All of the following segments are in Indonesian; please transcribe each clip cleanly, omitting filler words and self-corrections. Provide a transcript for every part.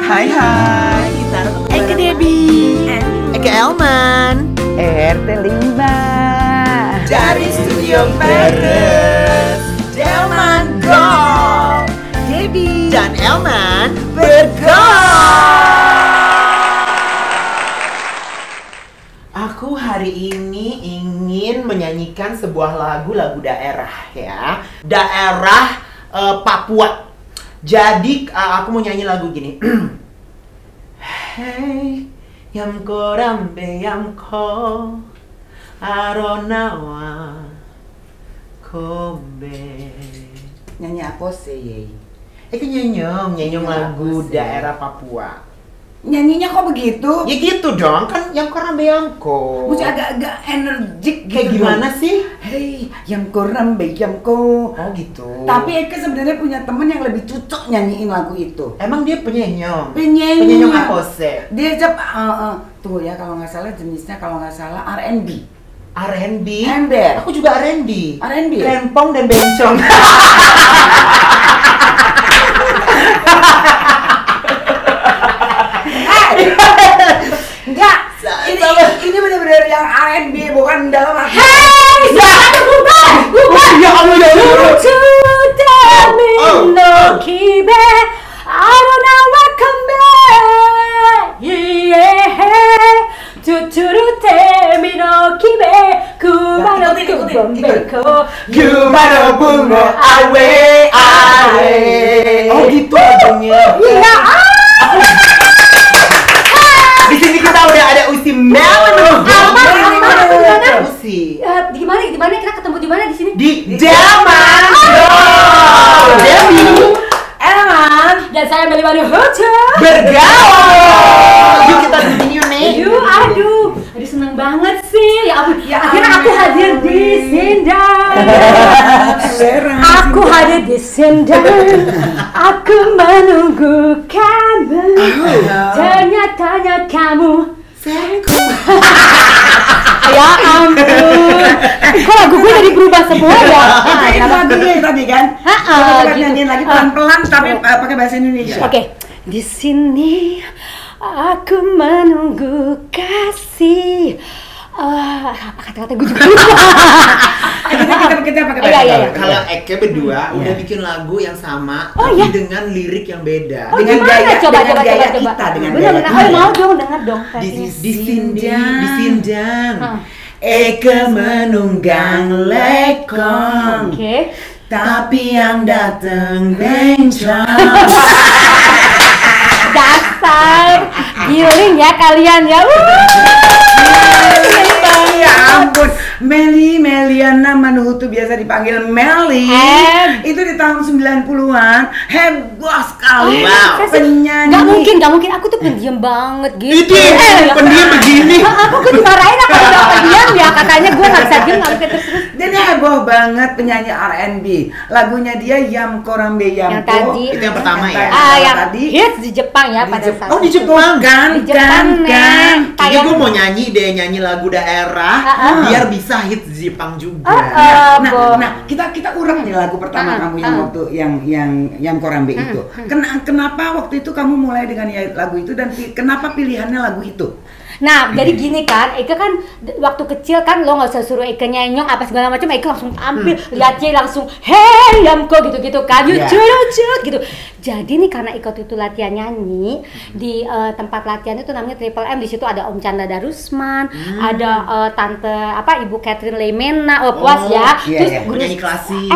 Hai hai, kita Eke Debbie, Eke Elman, RT 5 dari Studio Paris, Elman Go, Debbie dan Elman bergo. Aku hari ini ingin menyanyikan sebuah lagu daerah ya, daerah Papua. Jadi aku mau nyanyi lagu gini. Hey, yamko rambe yamko aronawa kombe. Nyanyi apa sih? Nyenyong lagu Apa sih? daerah Papua. Nyanyinya kok begitu? Ya gitu dong, kan yamko rambe yamko. Mesti agak-agak energik gitu. Kayak gimana dong. sih? Hei, yamko rambe yamko. Oh gitu. Tapi Eke sebenarnya punya temen yang lebih cocok nyanyiin lagu itu. Emang dia penyenyong? Penyanyi. Penyenyong apa sih? Dia tuh ya, kalau nggak salah jenisnya kalau nggak salah R&B. R&B? Ember. Aku juga R&B. R&B? Rempong dan bencong. Enggak, ini benar-benar yang R&B bukan dalam arti. Hey, jangan bukan. Ya Allah ya Allah. No kibe, I don't know what come back. Yeah, tuturu temi no kibe, kumano kubombeko. Gimana bunga awe awe. Oh gitu lagunya. Iya. Di sini kita udah ada Usi Melon. Apa? Usi. Gimana kita ketemu di mana di sini? Di Delman Go. Debbie. Elman. Dan saya Meli Manu Hotel. Bergaul. Yuk kita duduk yuk nih. Aduh, seneng banget sih. Ya ampun, akhirnya aku hadir di Sindang. Aku hadir di Sindang. Aku menunggu kamu. Ternyata kamu. Ya ampun. Kok lagu gue jadi berubah semua ya? Itu lagunya yang tadi kan? Coba Gitu. nyanyiin lagi pelan-pelan tapi pakai bahasa Indonesia. Oke, di sini aku menunggu kasih. Apa kata-kata gue juga lupa. Kita pakai Iya, iya, iya. Kalau Eke berdua Iya. udah bikin lagu yang sama Oh, tapi iya? dengan lirik yang beda. Oh, Dengan gimana? gaya- Coba. dengan gaya kita, dengan Bener, gaya bener. kita. Oh, mau dong, dengar dong. Di versinya. Sindang. Hah. Eke menunggang lekong. Oke. Tapi yang dateng bencong. Dasar giling ya kalian ya. Ya ampun, Meliana Manuhutu biasa dipanggil Meli. Itu di tahun 90-an heboh sekali. Wow. Penyanyi. Gak mungkin. Aku tuh pendiam banget gitu. Pendiam begini. Aku dimarahin apa udah pendiam ya, katanya gue gak bisa diem, gak bisa terus. Dan dia heboh banget penyanyi R&B. Lagunya dia Yamko Rambe Yamko. Yang tadi. Itu yang pertama ya? Yang tadi. hits di Jepang ya Di pada Jepang. saat Oh di Jepang. Kan, Di Jepang, Nen. Jadi gue mau nyanyi lagu daerah biar bisa hits di Jepang juga. Nah, kita urang nih lagu pertama kamu yang waktu yang Korambe itu. Kenapa waktu itu kamu mulai dengan lagu itu dan kenapa pilihannya lagu itu? Nah, jadi gini kan, Eke kan waktu kecil kan lo nggak usah suruh Eke nyenyong apa segala macam, Eke langsung tampil, lihatnya langsung, hey Yamko gitu-gitu kan, lucu gitu. Jadi nih karena Eke itu latihan nyanyi di tempat latihan itu namanya Triple M, di situ ada Om Chandra Darusman, ada tante Ibu Catherine Lemena, puas ya, terus guru penyanyi klasik.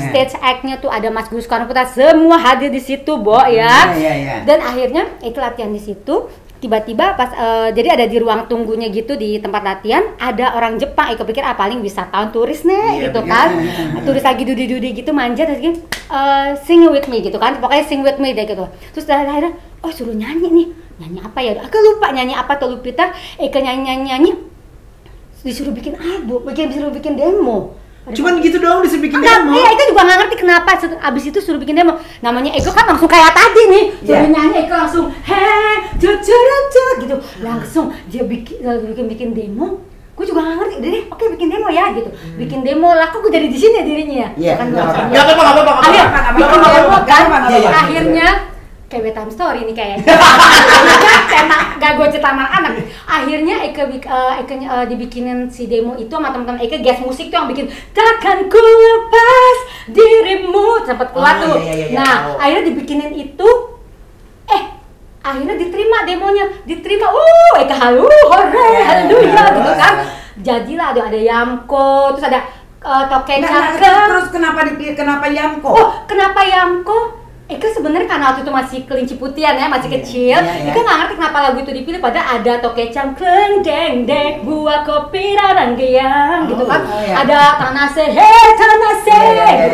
stage act-nya tuh ada Mas Gus Karnoputra, semua hadir di situ, Bo ya. Dan akhirnya Eke latihan di situ. Tiba-tiba pas jadi ada di ruang tunggunya gitu di tempat latihan ada orang Jepang. Eko pikir paling wisatawan turis nih gitu kan. Turis lagi dudi-dudi gitu manja terus gini sing with me gitu kan. Pokoknya sing with me deh gitu. Terus akhirnya suruh nyanyi nih. Nyanyi apa ya? Aku lupa nyanyi apa tuh Lupita. Eko nyanyi disuruh bikin album, disuruh bikin demo. Cuman gitu doang disuruh bikin demo. Iya, Eko juga nggak ngerti kenapa abis itu suruh bikin demo. Namanya Eko kan langsung kayak tadi nih, suruh nyanyi Eko langsung gitu, langsung dia bikin demo. Gue juga nggak ngerti, udah deh, oke bikin demo ya gitu, bikin demo lah. Kok gue jadi di sini dirinya ya? Iya, Kan nggak apa-apa. Nggak apa-apa. bikin demo kan, akhirnya kayak bedtime story nih kayaknya. Gak gue cerita sama anak. Akhirnya Eka dibikinin si demo itu sama teman-teman Eka, guest musik tuh yang bikin takkan ku lepas dirimu, sempat keluar tuh. Nah, akhirnya dibikinin itu, akhirnya diterima demonya, Eka hore, haleluya gitu kan. Jadilah ada Yamko, terus ada Toke Cakra. Terus kenapa Yamko? Oh, kenapa Yamko? Eka sebenarnya karena waktu itu masih kelinci putihan ya, masih kecil. Eka nggak ngerti kenapa lagu itu dipilih, padahal ada Tokecang kleng deng dek buah kopi raranggeang gitu kan. Ada Tanase gitu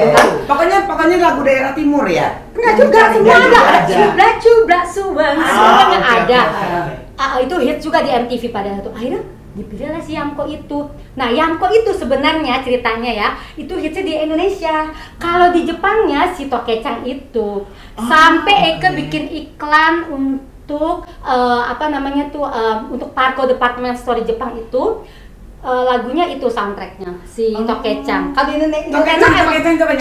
kan. Pokoknya lagu daerah timur ya. Enggak juga, semua ada. Cubla suweng, semuanya ada. Itu hit juga di MTV pada itu. Akhirnya dipilihlah si Yamko itu. Nah, Yamko itu sebenarnya ceritanya ya, itu hitsnya di Indonesia. Kalau di Jepangnya si Tokecang itu sampai Eka bikin iklan untuk untuk Parco Department Store Jepang itu. Lagunya itu soundtracknya si Tokecang. Kalau di Indonesia coba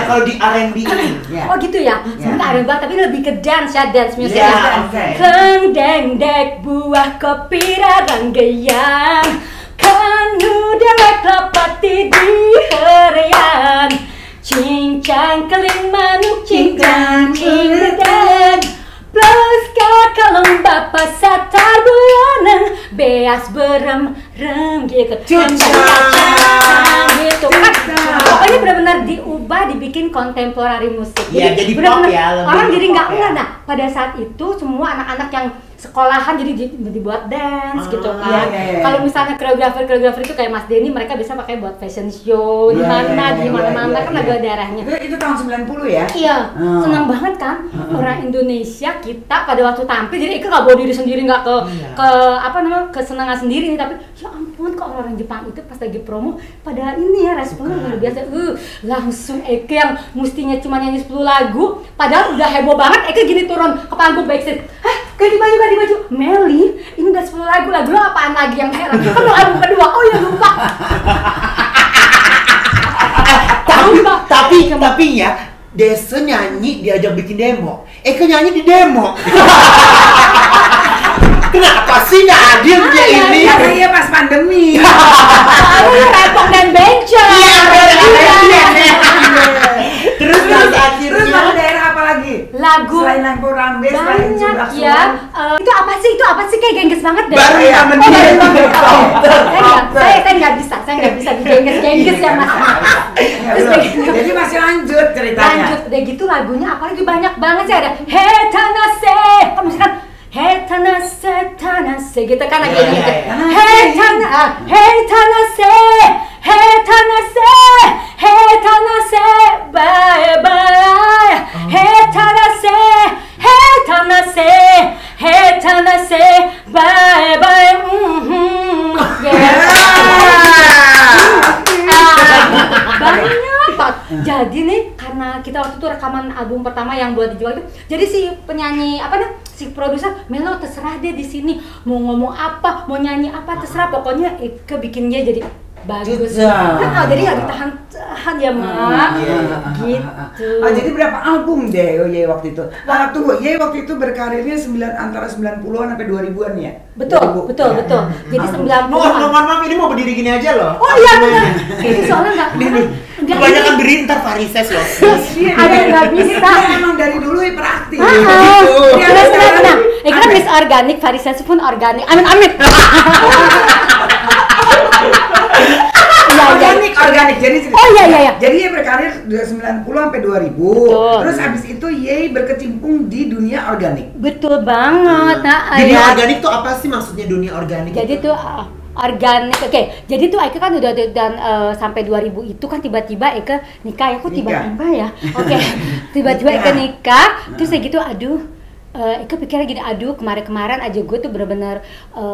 kalau di R&B oh gitu ya. Sebenarnya R&B tapi lebih ke dance ya, dance music ya. Kleng deng dek buah kopi raranggeang kanu delek lapati di herian cincang keling manuk cincang cingdeng plus kakalong bapak satar bulanang beas berem gitu gitu kan. Pokoknya benar-benar diubah, dibikin kontemporari musik. Iya, jadi pop ya. Orang jadi nggak enggak. Nah, pada saat itu semua anak-anak yang sekolahan jadi dibuat dance gitu kan. Kalau misalnya koreografer itu kayak Mas Denny, mereka bisa pakai buat fashion show di mana-mana kan ada daerahnya. Itu tahun 90 ya? Iya, senang banget kan orang Indonesia kita pada waktu tampil. Jadi Eka nggak bawa diri sendiri, nggak ke kesenangan sendiri nih, tapi ya ampun kok orang Jepang itu pas lagi promo pada ini ya responnya luar biasa. Langsung Eka yang mestinya cuma nyanyi 10 lagu, padahal udah heboh banget. Eka gini turun ke panggung backstage, ganti baju, Meli, ini udah 10 lagu lo apaan lagi yang heran? Kan album kedua, oh ya lupa. Tapi ya, Desa nyanyi diajak bikin demo, Eka nyanyi di demo. Kenapa sih nggak adil dia ini? Iya pas pandemi. Repot dan bencong. Terus lagu daerah apa lagi? Lagu selain Lampu Rambe, selain Jubrak ya. Itu apa sih kayak gengges banget deh. Baru ya saya nggak bisa digengges ya Mas. Jadi masih lanjut ceritanya. Lanjut deh gitu lagunya, apalagi banyak banget sih, ada Hetanase. Kan misalkan Hetanase gitu kan lagi gitu. Hetanase bye bye. Hetanase bye bye. Banyak. Jadi nih karena kita waktu itu rekaman album pertama yang buat dijual itu, jadi si penyanyi si produser Melo terserah deh di sini mau ngomong apa, mau nyanyi apa terserah, pokoknya Eka bikin dia jadi bagus. Jadi nggak ditahan ya Mak. Gitu. Jadi berapa album deh Ye waktu itu? Tunggu, Ye waktu itu berkarirnya antara 90-an sampai 2000-an ya? Betul. Jadi 90-an. Mohon ini mau berdiri gini aja loh. Oh iya benar. Ini soalnya nggak kebanyakan berdiri ntar varises loh. Ada yang nggak bisa. Emang dari dulu hiperaktif. Nah, kan Miss Organik, varises pun organik. Amin. Organik. Jadi iya. Jadi Ye berkarir dari 90 sampai 2000. Betul. Terus habis itu Ye berkecimpung di dunia organik. Betul banget. Dunia organik tuh apa sih maksudnya dunia organik? Jadi tuh organik. Oke. Jadi tuh Eka kan udah dan sampai 2000 itu kan tiba-tiba Eka nikah. Aku tiba-tiba ya. Oke. Tiba-tiba Eka nikah, terus kayak gitu Eka pikirnya gini, kemarin aja gue tuh bener-bener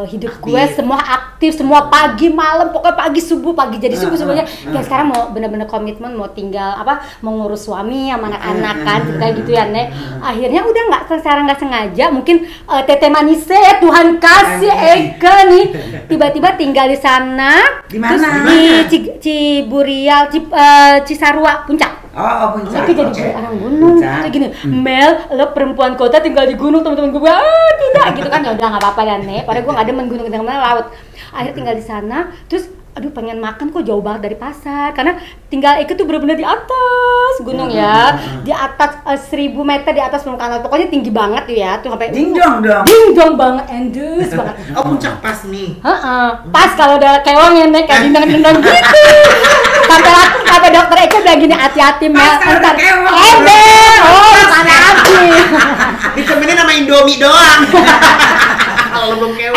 hidup gue semua aktif, semua pagi malam, pokoknya pagi subuh jadi subuhnya. Dan sekarang mau bener-bener komitmen, mau tinggal mau ngurus suami sama anak-anak kan, kayak gitu ya Nek. Akhirnya udah secara nggak sengaja, mungkin Tete Manise Tuhan kasih Eka nih tiba-tiba tinggal di sana. Di mana? Di Ciburial, Cisarua Puncak. Puncak. Eke jadi orang gunung. Kayak gini, Mel, lo perempuan kota tinggal di gunung, teman-teman gue tidak gitu kan. Ya udah nggak apa-apa ya Nek. Padahal gue nggak demen gunung, demen laut. Akhirnya tinggal di sana, terus aduh pengen makan kok jauh banget dari pasar karena tinggal Eke tuh bener-bener di atas gunung ya, di atas 1000 meter di atas permukaan laut, pokoknya tinggi banget tuh ya, tuh sampai dingdong banget, endus banget. Puncak pas nih. Pas kalau udah kewang ya Nek, kayak dindang-dindang gitu. sampai dokter Eke bilang gini, hati-hati Mel, entar ember, mana lagi. Ditemenin sama Indomie doang.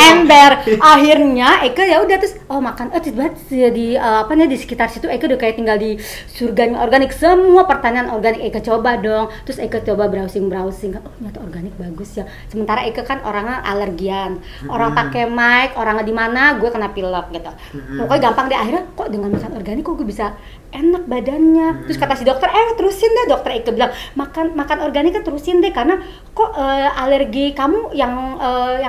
Ember. Akhirnya Eke ya udah terus makan tiba-tiba di sekitar situ Eke udah kayak tinggal di surganya organik, semua pertanian organik Eke coba dong. Terus Eke coba browsing ternyata organik bagus ya. Sementara Eke kan orangnya alergian, orang pakai mic, orangnya di mana gue kena pilek gitu. Pokoknya gampang deh, akhirnya kok dengan makan organik kok gue bisa enak badannya. Terus kata si dokter, terusin deh, dokter Eke bilang makan organik kan terusin deh karena kok alergi kamu yang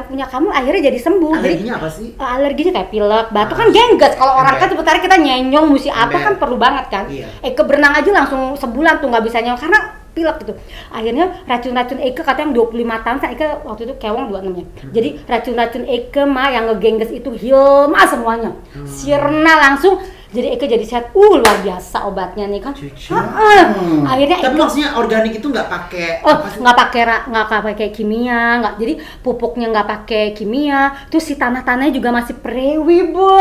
punya kamu akhirnya jadi sembuh. Alerginya apa sih? Alerginya kayak pilek, batuk kan gengges. Kalau orang kan sebenarnya kita nyenyong mesti apa kan perlu banget kan. Eke berenang aja langsung sebulan tuh nggak bisa nyenyong karena pilek gitu. Akhirnya racun-racun Eke katanya 25 tahun, Eke waktu itu kewang 26 ya. Jadi racun-racun Eke mah yang ngegengges itu hilma semuanya. Sirna langsung. Jadi Eke jadi sehat, luar biasa obatnya nih kan. Akhirnya tapi maksudnya organik itu nggak pakai nggak pakai kimia, nggak, jadi pupuknya nggak pakai kimia, terus si tanahnya juga masih prewi bu.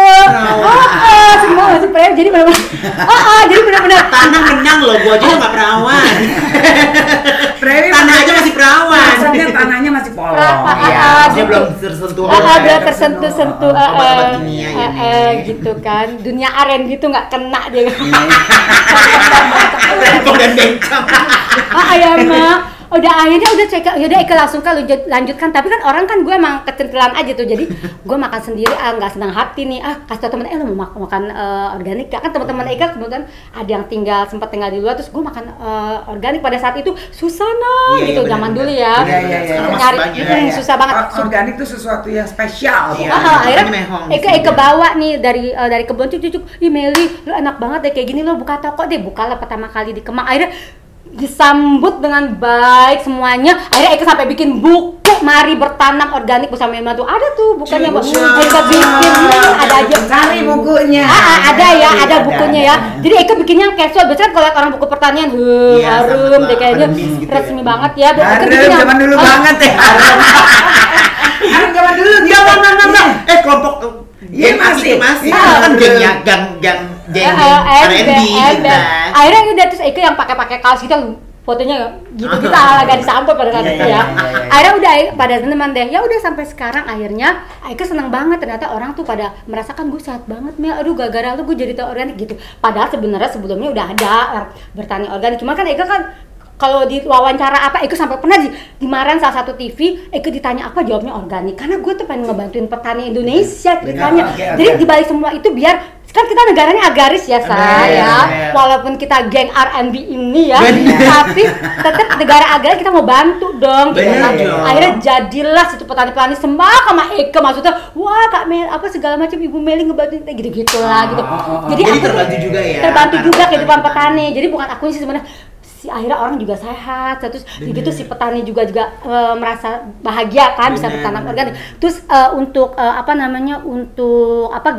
Semua masih prewi, jadi benar-benar jadi benar-benar tanah menang loh, gua aja nggak perawan. Prewi tanah aja masih perawan. Maksudnya tanahnya masih polos. Dia belum tersentuh. Belum tersentuh obat kimia gitu kan. Dunia aren gitu nggak kena dia. Rempong dan bencong. Ya mah udah akhirnya udah cek, yaudah Eke langsung kan lanjutkan, tapi kan orang kan gue emang kecentilan aja tuh, jadi gue makan sendiri nggak senang hati nih, kasih tau temen lo mau makan organik kan, teman-teman Eke kemudian ada yang sempat tinggal di luar, terus gue makan organik pada saat itu susah gitu, zaman dulu ya, nyari susah banget. Organik itu sesuatu yang spesial. Akhirnya Eke bawa nih dari kebun cucuk, Meli lo enak banget deh kayak gini, lo buka toko deh, bukalah pertama kali di Kemang. Akhirnya disambut dengan baik semuanya. Akhirnya Eke sampai bikin buku Mari Bertanam Organik bersama Ilma tuh, ada tuh bukannya Eke bikin ada aja cari bukunya. Ada bukunya ya. Jadi Eke bikinnya casual, biasanya kalau lihat orang buku pertanian harum deh kayaknya resmi banget ya. Harum zaman dulu banget ya. Harum zaman dulu. Kelompok masih kan gang R&B gitu. Akhirnya udah terus Eke yang pakai kaos gitu, fotonya gitu kita agak disampul pada saat itu ya. Akhirnya udah pada teman deh, ya udah sampai sekarang akhirnya Eke senang banget, ternyata orang tuh pada merasakan gue sehat banget Mel, aduh gara-gara lu gue jadi tahu organik gitu. Padahal sebenarnya sebelumnya udah ada bertani organik, cuma kan Eke kan kalau di wawancara Eke sampai pernah dimarahin salah satu TV, Eke ditanya apa jawabnya organik, karena gue tuh pengen ngebantuin petani Indonesia ceritanya. Jadi dibalik semua itu biar kan kita negaranya agraris ya saya, walaupun kita geng R&B ini ya, tapi tetap negara agraris, kita mau bantu dong gitu kan. Akhirnya jadilah situ petani-petani sembah sama Eke, maksudnya wah Kak Mel apa segala macam Ibu Meli ngebantuin kita gitu lah gitu. Jadi aku terbantu juga ya. Terbantu juga kehidupan petani. Jadi bukan aku sih sebenarnya, akhirnya orang juga sehat, terus begitu si petani juga merasa bahagia kan bisa bertanam organik. Terus untuk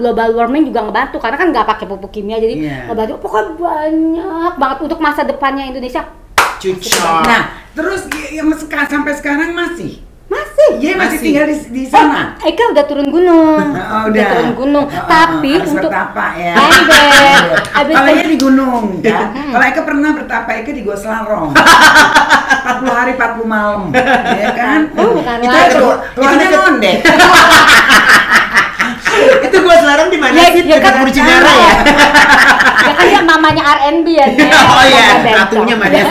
global warming juga ngebantu karena kan nggak pakai pupuk kimia, jadi ngebantu. Pokoknya banyak banget untuk masa depannya Indonesia. Nah, terus sampai sekarang masih masih tinggal di sana. Eke udah turun gunung. Udah turun gunung. Tapi harus untuk bertapa ya. Kalau di gunung kan. Kalau Eke pernah bertapa, Eke di Gua Selarong. 40 hari 40 malam. Ya kan? Bukan itu tuanya ngondek. Itu Gua Selarong di mana sih? Dekat Burjinara ya. Ya kan dia mamanya R&B ya. Oh iya, ratunya mana?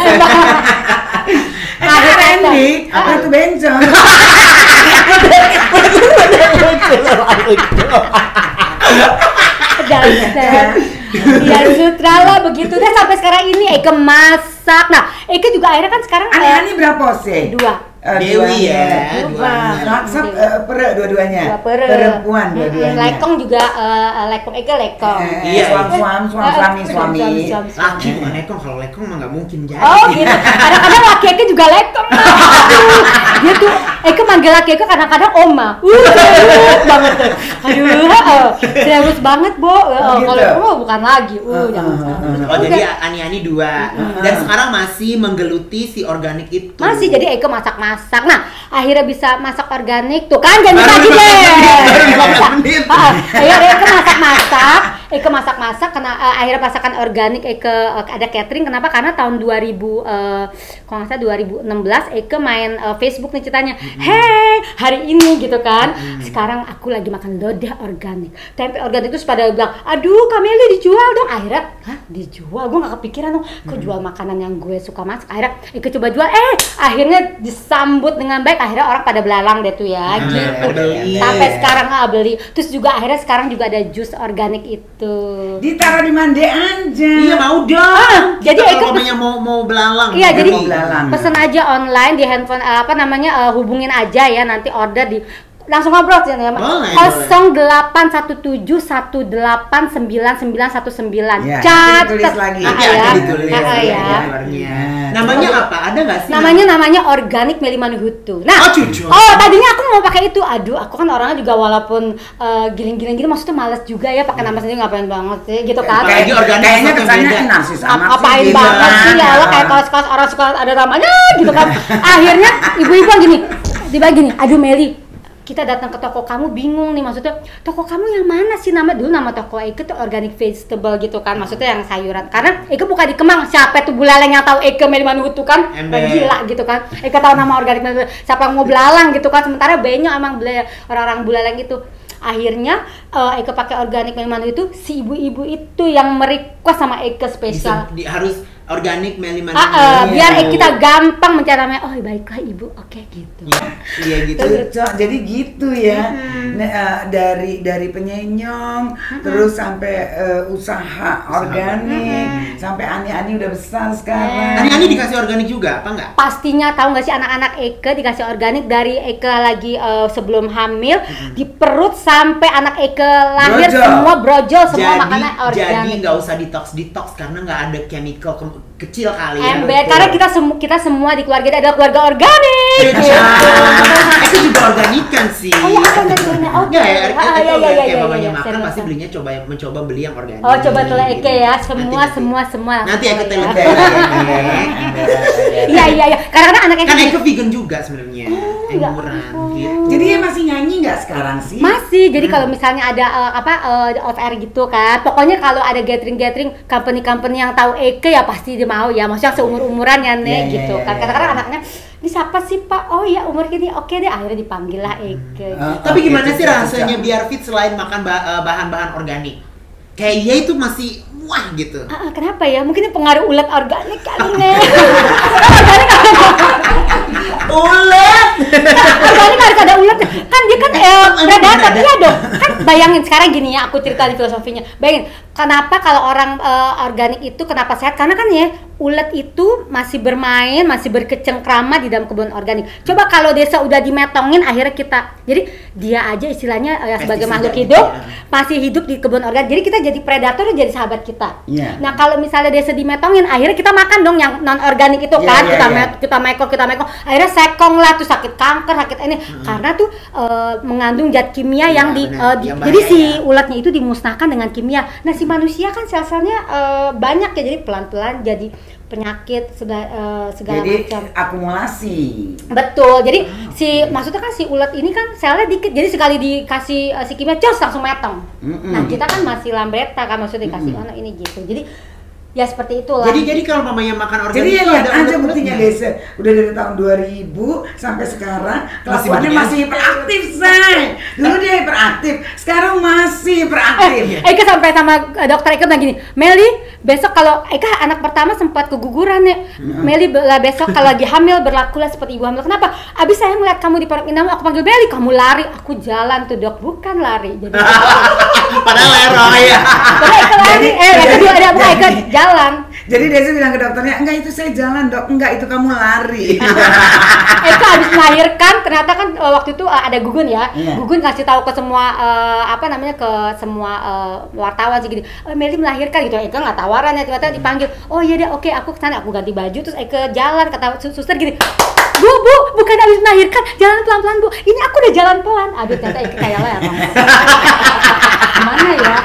R&B, itu bencong. Ya sutra lah begitu deh sampai sekarang ini Eke masak. Nah Eke juga akhirnya kan sekarang Ani berapa sih? 2 Dewi ya. Maksud dua-duanya. Pere. Perempuan dua-duanya. Lekong juga lekong Eke lekong. Iya, suami. Laki bukan lekong, kalau lekong mah nggak mungkin jadi. Oh gitu. Kadang-kadang laki Eke juga lekong. Aduh, dia tuh Eke manggil laki Eke kadang-kadang Oma. Serius banget tuh. Aduh, serius banget, Bo. Kalau bukan lagi. Jangan salah. Oh jadi Ani-Ani dua. Dan sekarang masih menggeluti si organik itu. Masih, jadi Eke masak-masak. Nah, akhirnya bisa masak organik tuh kan, jangan lagi deh. Akhirnya Eke masak-masak karena akhirnya masakan organik Eke ada catering. Kenapa? Karena tahun 2000 kalau nggak salah 2016 Eke main Facebook nih ceritanya. Hey, hari ini gitu kan. Sekarang aku lagi makan lodeh organik. Tempe organik itu pada bilang, "Aduh, Kameli dijual dong." Akhirnya, "Hah, dijual?" Gue nggak kepikiran dong. Kok jual makanan yang gue suka masak. Akhirnya Eke coba jual. Akhirnya disambut dengan baik. Akhirnya orang pada belalang deh tuh ya. Gitu. Sampai sekarang beli. Terus juga akhirnya sekarang juga ada jus organik itu. Ditaruh di mande aja. Iya mau dong. Jadi Eke mau belalang. Iya, jadi belalang. pesen aja online di handphone hubungin aja ya, nanti order di langsung ngobrol ya, 0819191919. Tulis lagi. Ditulis ya. Namanya apa? Ada nggak sih? Namanya organik Meli Manuhutu. Nah, tadinya aku mau pakai itu. Aduh, aku kan orangnya juga walaupun giling-giling gitu, maksudnya males juga ya pakai nama sendiri, ngapain banget sih gitu kan. Kayaknya kesannya narsis amat sih. Ngapain banget sih ya, lo kayak kaos-kaos orang suka ada namanya gitu kan. Akhirnya ibu-ibu gini, tiba gini, "Aduh Meli, kita datang ke toko kamu bingung nih, maksudnya toko kamu yang mana sih, nama toko Eke tuh organic vegetable gitu kan, maksudnya yang sayuran, karena Eke buka di Kemang, siapa tuh bulaleng yang tahu Eke Meli Manuhutu kan, gila gitu kan, Eke tahu nama organik, siapa yang mau belalang gitu kan, sementara banyak emang orang-orang bulaleng itu. Akhirnya Eke pakai organik Meli Manuhutu, si ibu-ibu itu yang merequest sama Eke spesial. Harus organik Meli Manuhutu. Biar kita gampang mencari namanya. Oh baiklah ibu, oke gitu. Iya gitu. Jadi gitu ya. Dari penyenyong terus sampai usaha organik sampai Ani-Ani udah besar sekarang. Ani-Ani dikasih organik juga apa enggak? Pastinya. Tahu nggak sih anak-anak Eke dikasih organik dari Eke lagi sebelum hamil, di perut sampai anak Eke lahir semua brojol, semua makanan organik. Jadi nggak usah detox karena nggak ada chemical kecil kali ya. Karena kita semua di keluarga adalah keluarga organik. Itu juga organikan sih. Oh iya, organik. Oke. Kayak mamanya makan pasti belinya mencoba beli yang organik. Oh, coba telah Eke ya, semua. Nanti Eke telah. Iya. Kadang-kadang anak Eke kan Eke vegan juga sebenarnya. Murah gitu. Jadi dia masih nyanyi nggak sekarang sih? Masih. Jadi kalau misalnya ada off air gitu kan, pokoknya kalau ada gathering company yang tahu Eke ya pasti dia mau ya, maksudnya seumur-umuran ya nih gitu kan. Kadang-kadang anaknya, "Ini siapa sih Pak?" "Oh ya umur gini." "Oke deh." Akhirnya dipanggil lah Eke. Tapi gimana sih rasanya biar fit selain makan bahan-bahan organik? Kayak dia itu masih wah gitu. Kenapa ya? Mungkin ini pengaruh ulat organik kali nih. Ulat. Organik harus ada ulat. Kan dia kan predator. Iya dong. Kan bayangin sekarang gini ya, aku cerita di filosofinya. Bayangin, kenapa kalau orang organik itu kenapa sehat? Karena kan ya ulat itu masih bermain, masih berkecengkrama di dalam kebun organik. Coba kalau desa udah dimetongin, akhirnya jadi dia aja istilahnya sebagai makhluk hidup masih hidup di kebun organik. Jadi kita jadi predator, jadi sahabat kita. Nah kalau misalnya desa dimetongin, akhirnya kita makan dong yang non organik itu kan. Kita mekong. Akhirnya sekong lah, tuh sakit kanker, sakit ini karena tuh mengandung zat kimia yang jadi si ulatnya itu dimusnahkan dengan kimia. Nah si manusia kan sel-selnya banyak ya, jadi pelan-pelan jadi penyakit segala macam. Akumulasi. Betul. Jadi maksudnya kan si ulat ini kan selnya dikit. Jadi sekali dikasih si kimia langsung metong. Nah, kita kan masih lambreta kan, maksudnya dikasih ini gitu. Jadi ya seperti itulah. Jadi kalau mamanya makan organik, jadi ya lihat aja buktinya desa udah dari tahun 2000 sampai sekarang kelakuannya masih hiperaktif, say. Dulu dia hiperaktif, sekarang masih hiperaktif. Eka sampai sama dokter Eka bilang gini, "Meli, besok kalau Eka anak pertama sempat keguguran ya. Meli besok kalau lagi hamil berlakulah seperti ibu hamil. Kenapa? Abis saya ngeliat kamu di Pondok Indah, aku panggil Meli, kamu lari, aku jalan tuh dok, bukan lari." Jadi padahal leroy ya. Eka lari, Eka jalan. Jadi Desi bilang ke dokternya, enggak itu saya jalan dok, enggak itu kamu lari. Itu habis melahirkan ternyata kan waktu itu ada Gugun ya. Gugun kasih tahu ke semua ke semua wartawan sih gini, Meli melahirkan gitu. Eka nggak tawaran ya, ternyata dipanggil. Oh iya deh, oke aku kesana, aku ganti baju terus Eka jalan, kata suster gini. Bu, bukan habis melahirkan, jalan pelan-pelan Bu. Ini aku udah jalan pelan. Aduh, ternyata Eka kayak lah ya. Gimana ya?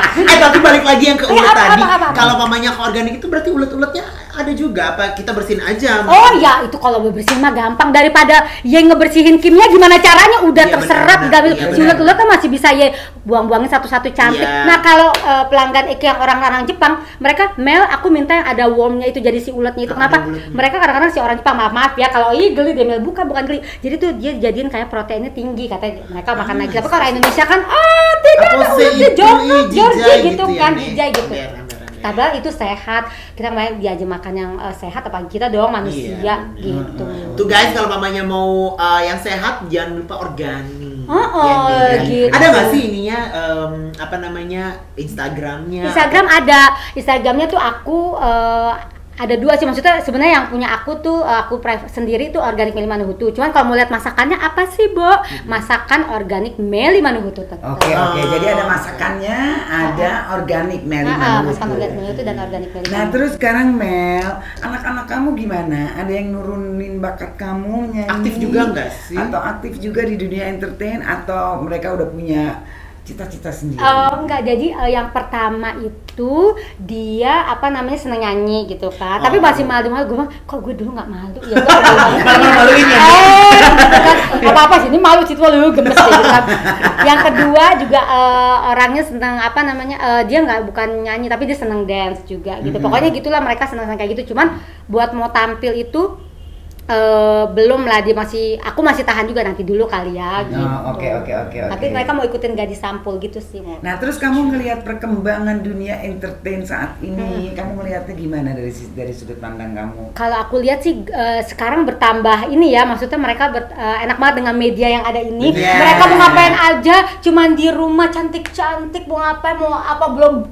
Tapi balik lagi yang ke ulet tadi. Apa? Kalau mamanya ke organik itu berarti ulet-uletnya ada juga apa kita bersihin aja? Oh ya, itu kalau bersihin mah gampang, daripada yang ngebersihin kimia gimana caranya udah terserap di dalam. Si ulet-ulet kan masih bisa ya buang-buangin satu-satu cantik. Nah, kalau pelanggan Eka yang orang-orang Jepang, mereka Mel aku minta yang ada wormnya itu jadi si uletnya itu. Kenapa? Mereka kadang-kadang si orang Jepang maaf ya kalau geli dia Mel bukan geli. Jadi tuh dia jadiin kayak proteinnya tinggi katanya mereka makan lagi. Tapi kalau Indonesia kan tidak ada uletnya Georgie gitu kan, jijai gitu. Padahal itu sehat, kita kemarin diajak makan yang sehat, apalagi kita doang manusia gitu. Tuh guys, kalau mamanya mau yang sehat jangan lupa organik. Gitu. Ada nggak sih ininya Instagramnya? Instagram ada, Instagramnya tuh aku ada 2 sih, maksudnya sebenarnya yang punya aku tuh aku private sendiri tuh Organik Meli Manuhutu. Cuman kalau mau lihat masakannya apa sih, Bo? Masakan Organik Meli Manuhutu. Oke. Jadi ada masakannya, ada Organik Meli Manuhutu. Masakan Organik Meli Manuhutu dan Organik Meli Manuhutu. Nah, terus sekarang Mel, anak-anak kamu gimana? Ada yang nurunin bakat kamu nyanyi? Aktif juga nggak sih? Atau aktif juga di dunia entertain atau mereka udah punya cita-cita sendiri? Enggak, jadi yang pertama itu dia seneng nyanyi gitu kan. Tapi masih malu-malu, gue bilang, kok gue dulu nggak malu ya, gue malu-maluin ya. Apa-apa sih, ini malu sih, lu gemes gitu kan. Yang kedua juga orangnya seneng dia bukan nyanyi tapi dia seneng dance juga gitu. Pokoknya gitulah, mereka seneng kayak gitu. Cuman buat mau tampil itu belum lah, aku masih tahan juga, nanti dulu kali ya gitu. Oke. Tapi mereka mau ikutin gadis sampul gitu sih. Nah, terus kamu ngelihat perkembangan dunia entertain saat ini, kamu ngelihatnya gimana dari sudut pandang kamu? Kalau aku lihat sih sekarang bertambah ini ya, maksudnya mereka enak banget dengan media yang ada ini. Mereka mau ngapain aja, cuman di rumah cantik-cantik, mau ngapain, mau apa belum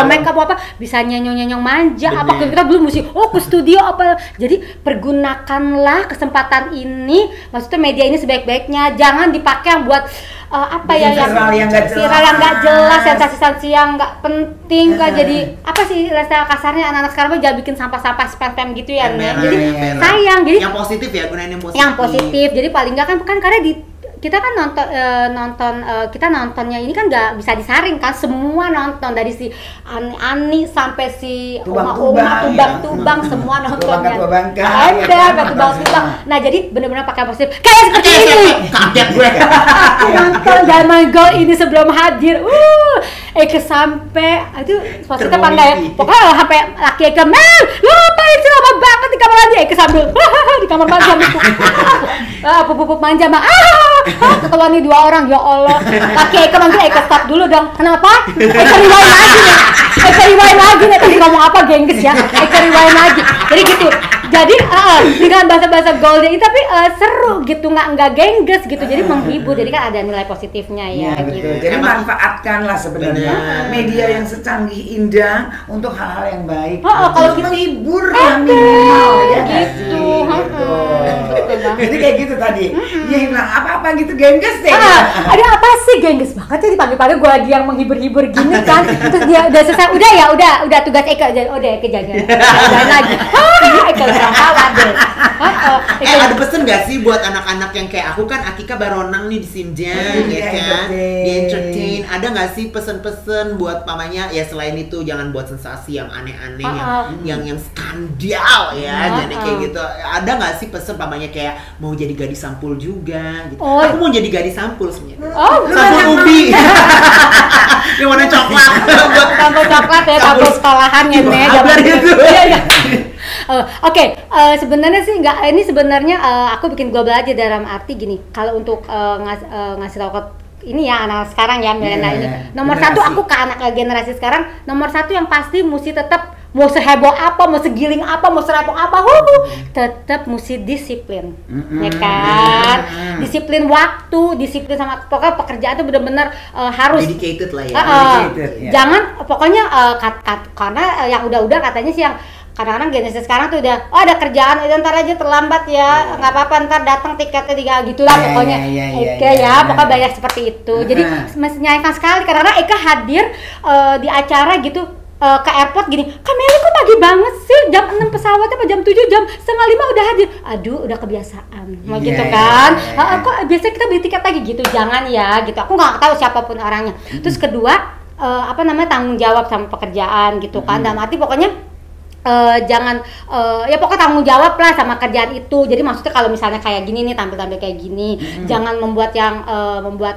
make up apa bisa nyenyong manja. Apa kita belum mesti ke studio apa. Jadi pergunakanlah kesempatan ini, maksudnya media ini sebaik-baiknya, jangan dipakai yang buat viral yang nggak jelas, sensasi yang nggak penting kan. Jadi apa sih istilah kasarnya, anak-anak sekarang jangan bikin sampah-sampah spam gitu ya. Jadi sayang, jadi yang positif ya, gunain yang positif. Yang positif. Jadi paling nggak kan karena kita kan kita nontonnya ini kan nggak bisa disaring kan, semua nonton dari si Ani sampai si Oma tubang semua nontonnya. Tubang. Nah, jadi benar-benar pakai positif kayak seperti ini. Kaget gue. Aku nonton Diamond Girl ini sebelum hadir. Eka sampai itu positif apa enggak ya? Pokoknya sampai laki Eka, Mel, lu ngapain sih lama banget di kamar mandi? Eka sambil di kamar mandi sambil pupuk manja mah. Ketemuan nih 2 orang, ya Allah. Laki Eka manggil, Eka stop dulu dong. Kenapa? Eka rewind lagi nih. Tadi ngomong apa, gengges ya? Eka rewind lagi. Jadi gitu. Jadi dengan bahasa-bahasa golden itu tapi seru gitu, nggak gengges gitu. Jadi menghibur. Jadi kan ada nilai positifnya ya. Gitu. Jadi manfaatkanlah sebenarnya media yang secanggih indah untuk hal-hal yang baik. Kalau kita menghibur yang minimal ya gitu. Jadi kayak gitu tadi. Dia bilang apa-apa gitu gengges deh. Ada apa sih gengges banget, jadi pagi-pagi gue lagi yang menghibur-hibur gini kan. Terus dia udah selesai, udah tugas Eka aja, Eka jaga lagi. Eka ketawa deh. Ada pesen gak sih buat anak-anak yang kayak aku kan, Akika baronang nih di Simjan ya kan, di entertain. Ada gak sih pesen-pesen buat mamanya ya, selain itu jangan buat sensasi yang aneh-aneh, yang skandal ya, jadi kayak gitu. Ada gak sih pesen mamanya kayak mau jadi gadis sampul juga gitu? Aku mau jadi gadis sampul sebenarnya. Sampul ubi. Yang warna coklat. Sampul coklat ya, sampul sekolahan ya, zaman itu. Oke, sebenarnya sih enggak, ini sebenarnya aku bikin global aja dalam arti gini. Kalau untuk ngasih tahu ke ini ya anak sekarang ya, milenial ini. Nomor generasi 1 aku ke anak generasi sekarang, nomor 1 yang pasti mesti tetap, mau seheboh apa, mau segiling apa, mau serapok apa, tetap mesti disiplin, ya kan? disiplin waktu, disiplin sama pokoknya pekerjaan itu benar-benar harus dedicated lah ya. Dedicated, ya. Jangan pokoknya karena yang udah katanya sih yang kadang-kadang generasi sekarang tuh udah ada kerjaan ntar aja terlambat ya, nggak apa-apa ntar datang tiketnya 3 gitulah pokoknya. Pokoknya banyak seperti itu. Jadi menyayangkan sekali karena Eka hadir di acara gitu ke airport gini, Kak Meli kok pagi banget sih, jam 6 pesawatnya apa jam 7, jam 4:30 udah hadir. Aduh udah kebiasaan gitu kan. Kok biasanya kita beli tiket lagi gitu, jangan ya gitu. Aku nggak tahu siapapun orangnya. Terus kedua tanggung jawab sama pekerjaan gitu kan, dalam arti pokoknya jangan ya pokoknya tanggung jawab lah sama kerjaan itu. Jadi maksudnya kalau misalnya kayak gini nih, tampil-tampil kayak gini, jangan membuat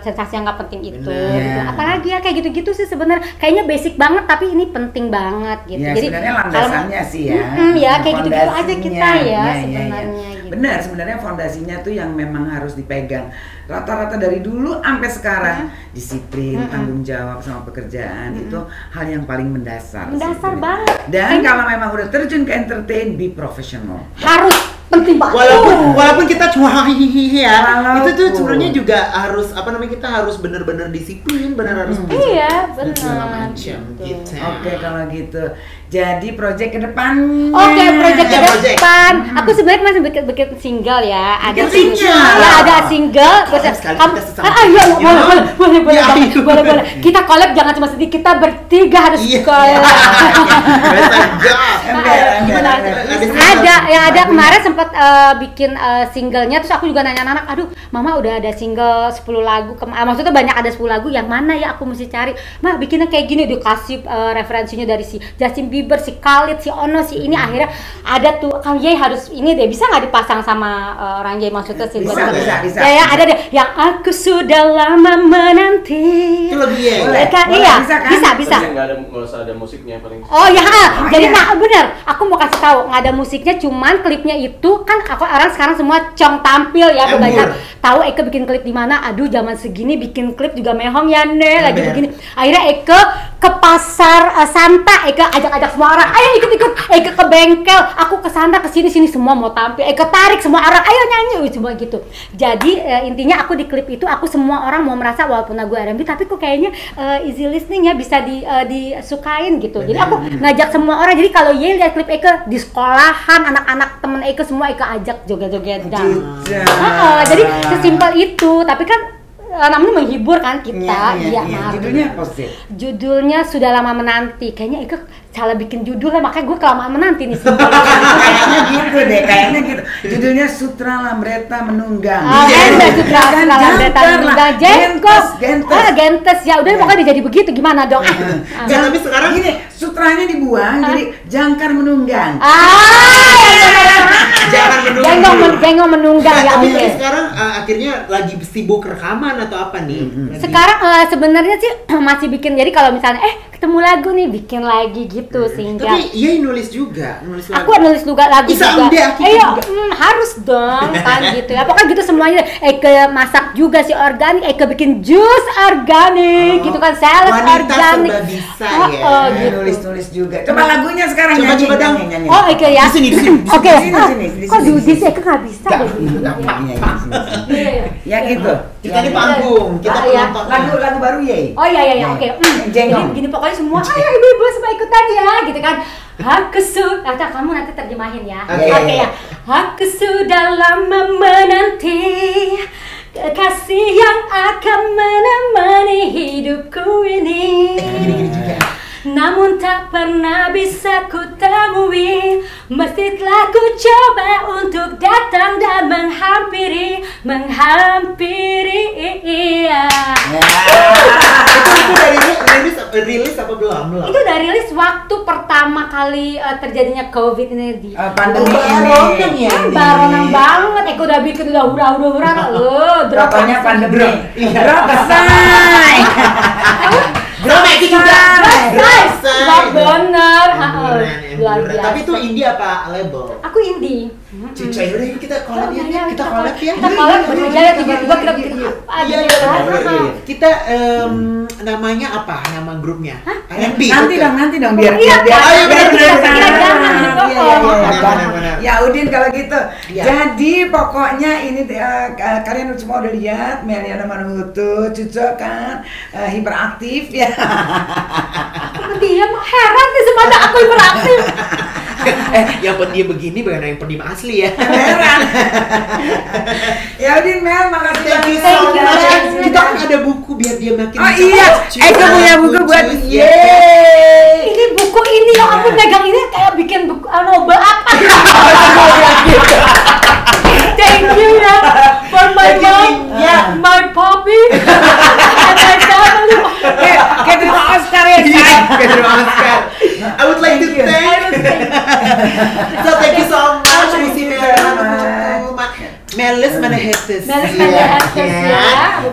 sensasi yang nggak penting itu gitu. Apalagi ya kayak gitu-gitu sih sebenarnya kayaknya basic banget tapi ini penting banget gitu. Ya, Jadi sebenarnya landasannya sih ya. Ya kayak gitu-gitu aja kita ya sebenarnya. Gitu. Benar, sebenarnya fondasinya tuh yang memang harus dipegang. Rata-rata dari dulu sampai sekarang disiplin, tanggung jawab sama pekerjaan itu hal yang paling mendasar. Mendasar banget. Dan kalau memang udah terjun ke entertain, be professional. Harus penting banget. Walaupun kita cuma hihihi ya, itu tuh sebenarnya juga harus kita harus benar-benar disiplin, harus iya benar. Segala macam gitu. Oke, kalau gitu. Jadi project ke depan. Project ke depan. Aku sebenarnya masih bikin single ya. Ada single. Ya ada single. Boleh. Kita collab jangan cuma sedikit, kita bertiga harus collab. Ada kemarin sempat bikin singlenya, terus aku juga nanya anak, aduh mama udah ada single 10 lagu, maksudnya banyak ada 10 lagu, yang mana ya aku mesti cari, mah bikinnya kayak gini, dikasih referensinya dari si Justin Bieber, si Khalid, si Ono, si ini, akhirnya ada tuh, Kang Yey harus ini deh, bisa nggak dipasang sama orang Yey maksudnya sih? Bisa. Ya ada deh, yang aku sudah lama menanti. Itu lebih ya? Iya, bisa. Nggak usah ada musiknya paling. Jadi benar, aku mau kasih tahu nggak ada musiknya, cuman klipnya itu kan orang sekarang semua tampil ya, kebanyakan tahu Eka bikin klip di mana. Aduh zaman segini bikin klip juga mehong ya lagi begini. Akhirnya Eka ke pasar Santa, Eka ajak semua orang, ayo ikut Eka ke bengkel, aku ke sana ke sini semua mau tampil, Eka tarik semua orang, ayo nyanyi semua gitu. Jadi intinya aku di klip itu aku semua orang mau merasa walaupun lagu R&B tapi kok kayaknya easy listening ya, bisa disukain gitu. Jadi aku ngajak semua orang. Jadi kalau Ye lihat klip Eka di sekolahan, anak-anak temen Eka semua Eka ajak joget-joget dan jadi sesimpel itu, tapi kan namanya menghibur kan kita. Judulnya apa sih? Judulnya Sudah Lama Menanti. Kayaknya Eka salah bikin judul lah, makanya gue kelamaan menanti nih. Kayaknya gitu. Judulnya Sutra Lambreta Menunggang. Sutra Lambreta Menunggang. Gentes ya. Udah pokoknya jadi begitu, gimana dong? Tapi sekarang gini, sutranya dibuang jadi jangkar menunggang. Genggong menunggang ya. Tapi sekarang akhirnya lagi sibuk rekaman atau apa nih? Sekarang sebenarnya sih masih bikin. Jadi kalau misalnya ketemu lagu nih bikin lagi gitu sehingga. Tapi iya nulis juga, lagu. Aku nulis juga lagu juga. Harus dong kan gitu ya. Pokoknya gitu semuanya. Eka masak juga sih organik, Eka bikin jus organik gitu kan, salad organik. Wanita bisa ya. Gitu. Nulis juga. Coba lagunya sekarang coba dong. nyanyi. Eka ya. Di sini. Oke. Sini. Kok Dudi sih Eka nggak bisa deh. Ya gitu. Kita di panggung, kita penonton. Lagu baru Ye. Oh iya oke. Gini pokoknya semua ayo ibu-ibu semua ikutan ya gitu kan. Kamu nanti terjemahin ya. Oke ya. Aku sudah lama menanti kasih yang akan menemani hidupku ini. Gini juga. Namun tak pernah bisa ku temui, mesti telah ku coba untuk datang dan menghampiri. Itu dari rilis apa belum? Itu udah rilis waktu pertama kali terjadinya COVID ini di pandemi ini. Baronan banget. Eko udah bikin udah hura. Drop-nya pandemi. Drop selesai. Drop itu juga. Drop bener. luar biasa. Tapi itu indie apa label? Aku indie. Cica, yaudah yuk kita collab ya. Kita collab ya. Kita collab berjaya tiba-tiba kita bikin apa Iya, gitu kan. kita namanya apa? Nama grupnya? R&B. Nanti dong biar Iya, biar Kak. Ayo, benar. Jangan di pokok. Benar. Ya Udin kalau gitu. Iya. Jadi pokoknya ini kalian semua udah lihat Meliana Manuhutu, Cuco kan hiperaktif ya. Dia mah heran nih semana aku hiperaktif. Yang pendiam begini bagaimana yang pendiam asli ya? Heran. Ya Udin Mel, makasih Thank you banyak. so much. Thank you. Kita kan ada buku biar dia makin Oh iya, Eka punya buku buat Ini buku ini yang aku pegang ini kayak bikin buku novel apa? Thank you ya for my mom, my puppy, and my family. Kayak terima Oscar ya. Terima Oscar. I would like to thank. So thank you so much, Missy Melis Manuhutu. Melis Manuhutu ya.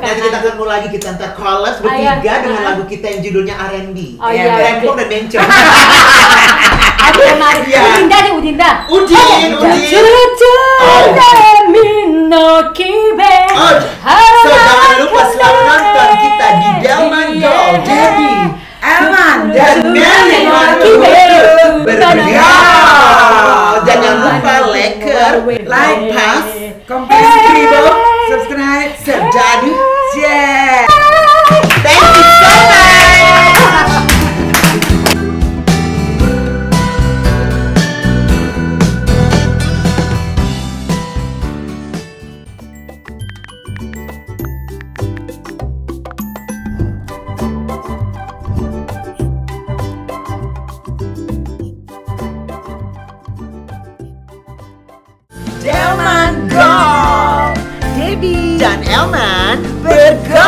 Nanti kita ketemu lagi, kita ntar collab bertiga dengan lagu kita yang judulnya R&B. Oh iya. Rempong dan Bencong. Aduh, mari. Udinda nih, Udinda. Udin. Mino kibe. So jangan lupa selalu nonton kita di Delman Gold. Debbie, Elman dan Meli Manuhutu bertiga. Dan jangan lupa like, pass, Skribo, subscribe, serdadu, share. Thank you so much. Delman Gold, Debbie Dan Elman bergol.